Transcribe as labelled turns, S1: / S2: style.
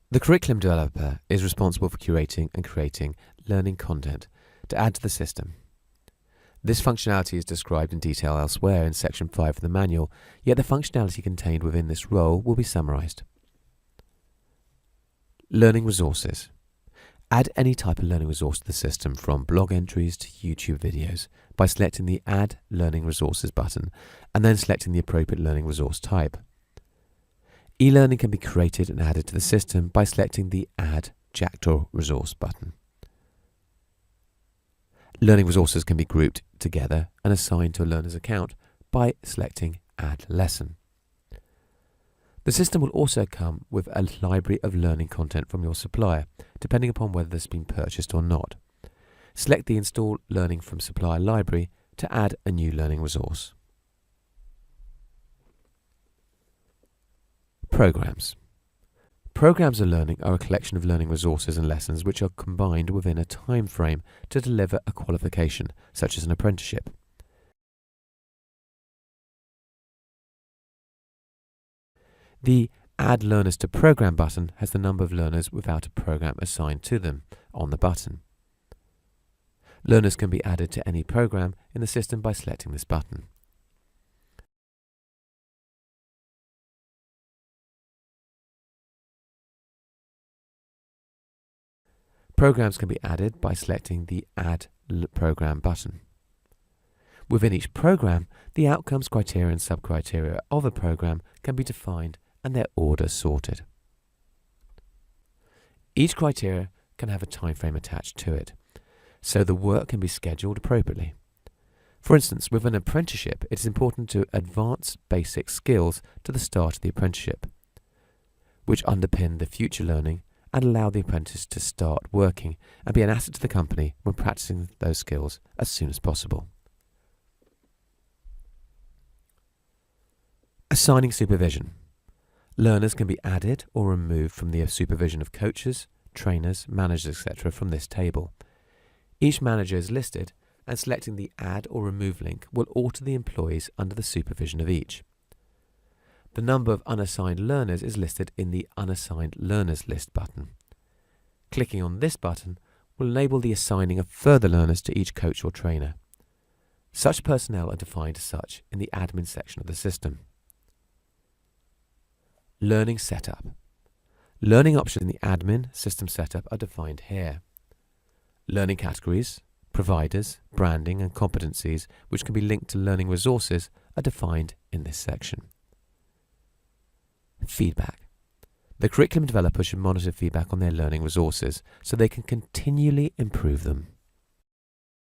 S1: The curriculum developer is responsible for curating and creating learning content to add to the system. This functionality is described in detail elsewhere in Section 5 of the manual, yet the functionality contained within this role will be summarised. Learning resources. Add any type of learning resource to the system, from blog entries to YouTube videos, by selecting the Add Learning Resources button and then selecting the appropriate learning resource type. E-learning can be created and added to the system by selecting the Add Jackdaw Resource button. Learning resources can be grouped together and assigned to a learner's account by selecting Add Lesson. The system will also come with a library of learning content from your supplier, depending upon whether this has been purchased or not. Select the Install Learning from Supplier library to add a new learning resource. Programs. Programs of learning are a collection of learning resources and lessons which are combined within a time frame to deliver a qualification, such as an apprenticeship. The Add Learners to Program button has the number of learners without a program assigned to them on the button. Learners can be added to any program in the system by selecting this button. Programs can be added by selecting the Add Program button. Within each program, the outcomes, criteria and sub-criteria of a program can be defined and their order sorted. Each criteria can have a time frame attached to it, so the work can be scheduled appropriately. For instance, with an apprenticeship, it is important to advance basic skills to the start of the apprenticeship, which underpin the future learning and allow the apprentice to start working and be an asset to the company when practicing those skills as soon as possible. Assigning supervision. Learners can be added or removed from the supervision of coaches, trainers, managers, etc. from this table. Each manager is listed, and selecting the Add or Remove link will alter the employees under the supervision of each. The number of unassigned learners is listed in the Unassigned Learners List button. Clicking on this button will enable the assigning of further learners to each coach or trainer. Such personnel are defined as such in the admin section of the system. Learning setup. Learning options in the admin system setup are defined here. Learning categories, providers, branding and competencies which can be linked to learning resources are defined in this section. Feedback. The curriculum developer should monitor feedback on their learning resources so they can continually improve them.